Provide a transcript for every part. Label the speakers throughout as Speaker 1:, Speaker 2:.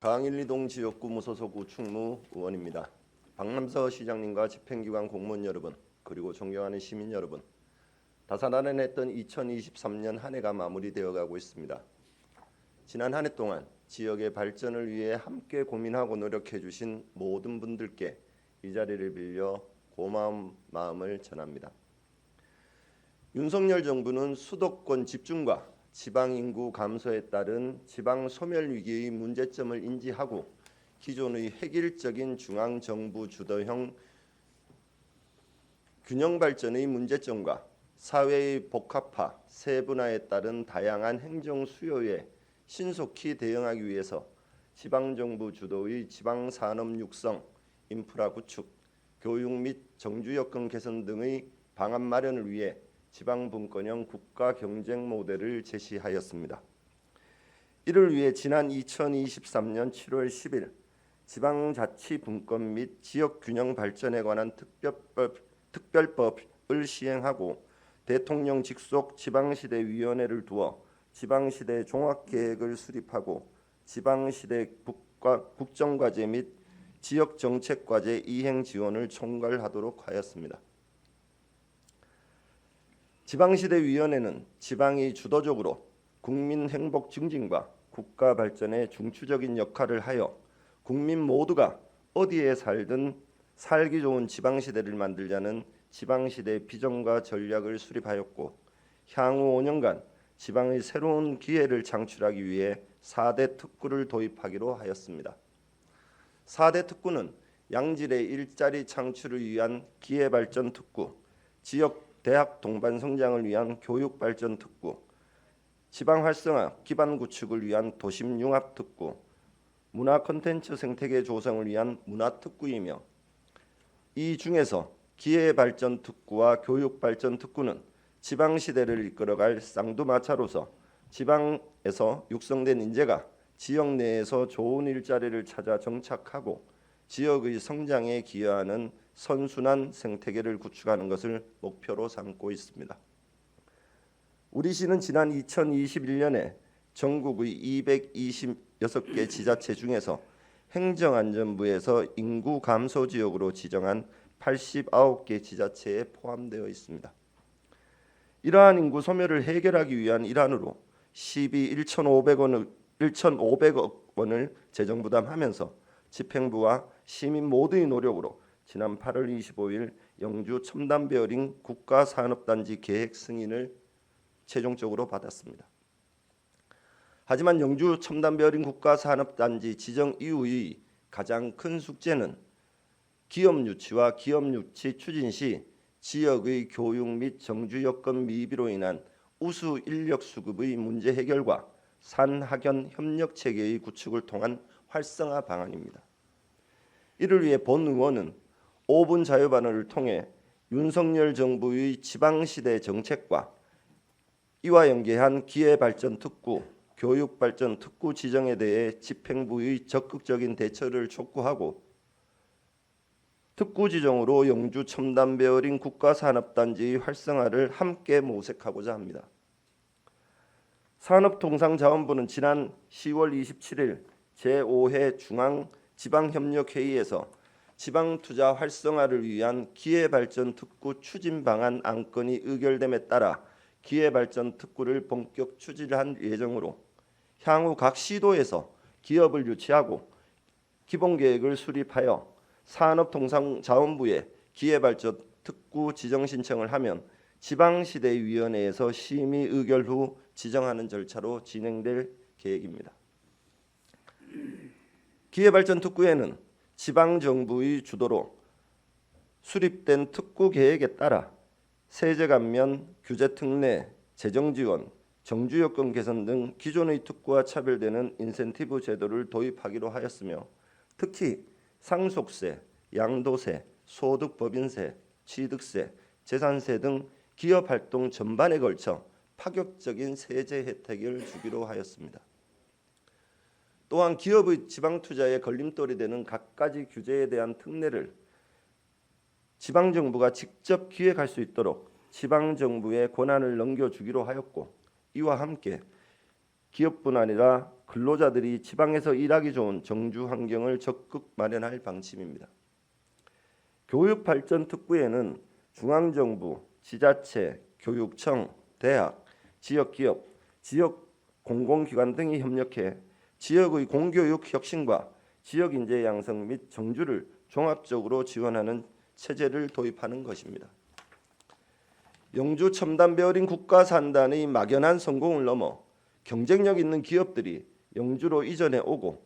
Speaker 1: 강일리동 지역구 무소속 충무 의원입니다. 박남서 시장님과 집행기관 공무원 여러분, 그리고 존경하는 시민 여러분, 다사다난했던 2023년 한 해가 마무리되어 가고 있습니다. 지난 한 해 동안 지역의 발전을 위해 함께 고민하고 노력해 주신 모든 분들께 이 자리를 빌려 고마운 마음을 전합니다. 윤석열 정부는 수도권 집중과 지방인구 감소에 따른 지방 소멸 위기의 문제점을 인지하고 기존의 획일적인 중앙정부 주도형 균형 발전의 문제점과 사회의 복합화, 세분화에 따른 다양한 행정 수요에 신속히 대응하기 위해서 지방정부 주도의 지방산업 육성, 인프라 구축, 교육 및 정주 여건 개선 등의 방안 마련을 위해 지방분권형 국가 경쟁 모델을 제시하였습니다. 이를 위해 지난 2023년 7월 10일 지방자치분권 및 지역균형 발전에 관한 특별법을 시행하고 대통령 직속 지방시대위원회를 두어 지방시대 종합계획을 수립하고 지방시대 국정과제 및 지역정책과제 이행 지원을 총괄하도록 하였습니다. 지방시대위원회는 지방이 주도적으로 국민 행복 증진과 국가 발전에 중추적인 역할을 하여 국민 모두가 어디에 살든 살기 좋은 지방시대를 만들자는 지방시대 비전과 전략을 수립하였고 향후 5년간 지방의 새로운 기회를 창출하기 위해 4대 특구를 도입하기로 하였습니다. 4대 특구는 양질의 일자리 창출을 위한 기회발전 특구, 지역 대학 동반 성장을 위한 교육 발전 특구, 지방 활성화 기반 구축을 위한 도심 융합 특구, 문화 콘텐츠 생태계 조성을 위한 문화 특구이며 이 중에서 기회 발전 특구와 교육 발전 특구는 지방 시대를 이끌어갈 쌍두마차로서 지방에서 육성된 인재가 지역 내에서 좋은 일자리를 찾아 정착하고 지역의 성장에 기여하는 선순환 생태계를 구축하는 것을 목표로 삼고 있습니다. 우리 시는 지난 2021년에 전국의 226개 지자체 중에서 행정안전부에서 인구 감소 지역으로 지정한 89개 지자체에 포함되어 있습니다. 이러한 인구 소멸을 해결하기 위한 일환으로 시비 1,500억 원을 재정 부담하면서 집행부와 시민 모두의 노력으로 지난 8월 25일 영주 첨단베어링 국가산업단지 계획 승인을 최종적으로 받았습니다. 하지만 영주 첨단베어링 국가산업단지 지정 이후의 가장 큰 숙제는 기업 유치와 기업 유치 추진 시 지역의 교육 및 정주 여건 미비로 인한 우수 인력 수급의 문제 해결과 산학연 협력 체계의 구축을 통한 활성화 방안입니다. 이를 위해 본 의원은 5분 자유반언을 통해 윤석열 정부의 지방시대 정책과 이와 연계한 기회발전 특구, 교육발전 특구 지정에 대해 집행부의 적극적인 대처를 촉구하고 특구 지정으로 영주 첨단베어링 국가산업단지의 활성화를 함께 모색하고자 합니다. 산업통상자원부는 지난 10월 27일 제5회 중앙지방협력회의에서 지방투자 활성화를 위한 기회발전 특구 추진 방안 안건이 의결됨에 따라 기회발전 특구를 본격 추진할 예정으로 향후 각 시도에서 기업을 유치하고 기본계획을 수립하여 산업통상자원부에 기회발전 특구 지정 신청을 하면 지방시대위원회에서 심의 의결 후 지정하는 절차로 진행될 계획입니다. 기회발전 특구에는 지방정부의 주도로 수립된 특구 계획에 따라 세제 감면, 규제 특례, 재정 지원, 정주 여건 개선 등 기존의 특구와 차별되는 인센티브 제도를 도입하기로 하였으며 특히 상속세, 양도세, 소득법인세, 취득세, 재산세 등 기업 활동 전반에 걸쳐 파격적인 세제 혜택을 주기로 하였습니다. 또한 기업의 지방 투자에 걸림돌이 되는 갖가지 규제에 대한 특례를 지방정부가 직접 기획할 수 있도록 지방정부에 권한을 넘겨주기로 하였고 이와 함께 기업뿐 아니라 근로자들이 지방에서 일하기 좋은 정주 환경을 적극 마련할 방침입니다. 교육발전특구에는 중앙정부, 지자체, 교육청, 대학, 지역기업, 지역 공공기관 등이 협력해 지역의 공교육 혁신과 지역인재 양성 및 정주를 종합적으로 지원하는 체제를 도입하는 것입니다. 영주 첨단배어린 국가산단의 막연한 성공을 넘어 경쟁력 있는 기업들이 영주로 이전해 오고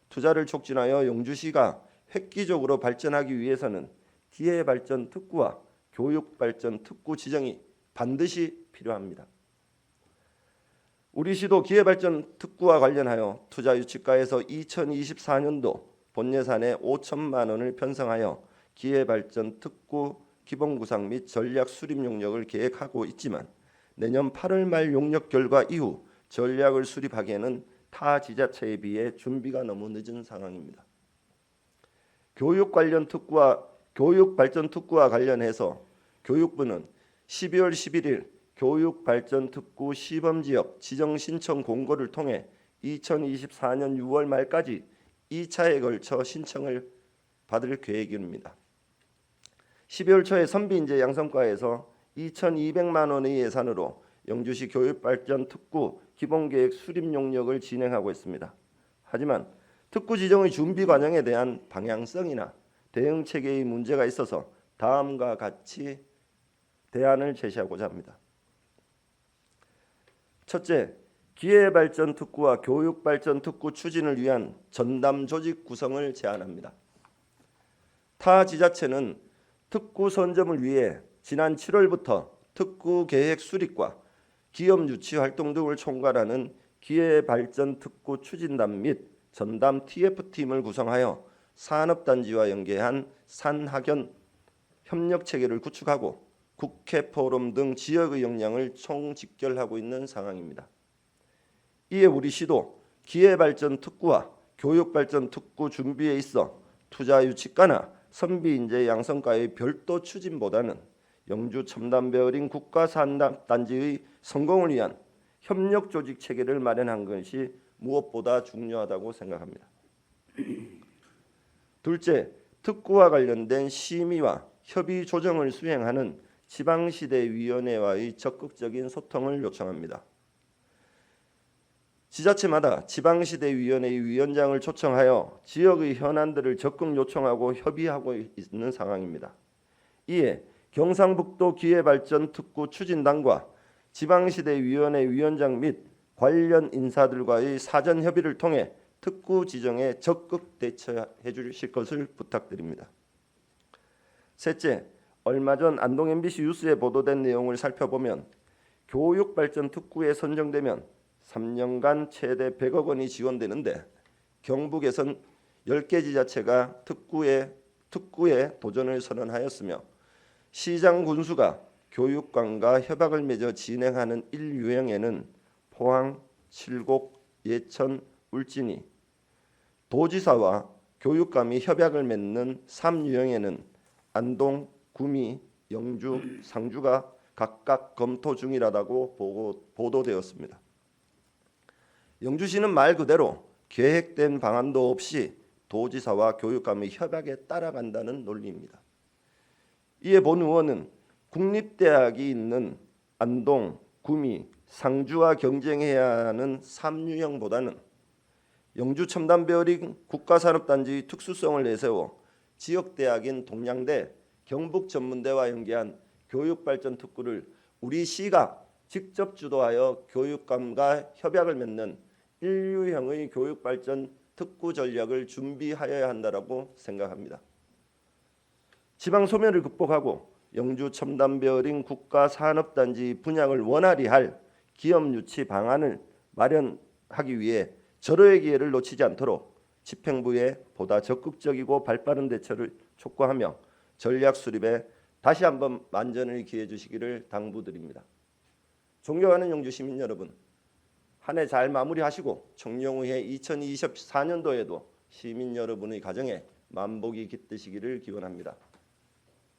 Speaker 1: 투자를 촉진하여 영주시가 획기적으로 발전하기 위해서는 기회발전특구와 교육발전특구 지정이 반드시 필요합니다. 우리 시도 기회발전특구와 관련하여 투자유치과에서 2024년도 본예산에 5천만 원을 편성하여 기회발전특구 기본구상 및 전략 수립 용역을 계획하고 있지만 내년 8월 말 용역 결과 이후 전략을 수립하기에는 타 지자체에 비해 준비가 너무 늦은 상황입니다. 교육 관련 특구와 교육발전특구와 관련해서 교육부는 12월 11일 교육발전특구 시범지역 지정신청 공고를 통해 2024년 6월 말까지 2차에 걸쳐 신청을 받을 계획입니다. 12월 초에 선비인재 양성과에서 2,200만 원의 예산으로 영주시 교육발전특구 기본계획 수립 용역을 진행하고 있습니다. 하지만 특구 지정의 준비 과정에 대한 방향성이나 대응 체계의 문제가 있어서 다음과 같이 대안을 제시하고자 합니다. 첫째, 기회발전특구와 교육발전특구 추진을 위한 전담 조직 구성을 제안합니다. 타 지자체는 특구 선점을 위해 지난 7월부터 특구 계획 수립과 기업 유치 활동 등을 총괄하는 기회발전특구 추진단 및 전담 TF팀을 구성하여 산업단지와 연계한 산학연 협력체계를 구축하고 국회 포럼 등 지역의 역량을 총집결하고 있는 상황입니다. 이에 우리 시도 기회발전특구와 교육발전특구 준비에 있어 투자유치과나 선비인재 양성과의 별도 추진보다는 영주 첨단배어린 국가산업단지의 성공을 위한 협력조직 체계를 마련한 것이 무엇보다 중요하다고 생각합니다. 둘째, 특구와 관련된 심의와 협의 조정을 수행하는 지방시대위원회와의 적극적인 소통을 요청합니다. 지자체마다 지방시대위원회의 위원장을 초청하여 지역의 현안들을 적극 요청하고 협의하고 있는 상황입니다. 이에 경상북도 기회발전특구 추진단과 지방시대위원회 위원장 및 관련 인사들과의 사전 협의를 통해 특구 지정에 적극 대처해 주실 것을 부탁드립니다. 셋째, 얼마 전 안동 MBC 뉴스에 보도된 내용을 살펴보면 교육발전특구에 선정되면 3년간 최대 100억 원이 지원되는데 경북에선 10개 지자체가 특구에 도전을 선언하였으며 시장 군수가 교육감과 협약을 맺어 진행하는 1유형에는 포항, 칠곡, 예천, 울진이, 도지사와 교육감이 협약을 맺는 3유형에는 안동, 구미, 영주, 상주가 각각 검토 중이라고 보도되었습니다. 영주시는 말 그대로 계획된 방안도 없이 도지사와 교육감의 협약에 따라간다는 논리입니다. 이에 본 의원은 국립대학이 있는 안동, 구미, 상주와 경쟁해야 하는 3유형보다는 영주 첨단배어린 국가산업단지의 특수성을 내세워 지역대학인 동양대, 경북전문대와 연계한 교육발전특구를 우리 시가 직접 주도하여 교육감과 협약을 맺는 1유형의 교육발전 특구 전략을 준비하여야 한다고 생각합니다. 지방 소멸을 극복하고 영주 첨단배어린 국가산업단지 분양을 원활히 할 기업 유치 방안을 마련하기 위해 절호의 기회를 놓치지 않도록 집행부에 보다 적극적이고 발빠른 대처를 촉구하며 전략 수립에 다시 한번 만전을 기해 주시기를 당부드립니다. 존경하는 영주 시민 여러분, 한 해 잘 마무리하시고 청룡의회 2024년도에도 시민 여러분의 가정에 만복이 깃드시기를 기원합니다.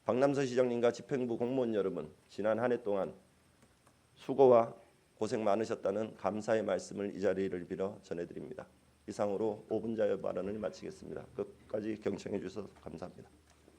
Speaker 1: 박남서 시장님과 집행부 공무원 여러분, 지난 한 해 동안 수고와 고생 많으셨다는 감사의 말씀을 이 자리를 빌어 전해드립니다. 이상으로 5분 자유 발언을 마치겠습니다. 끝까지 경청해 주셔서 감사합니다.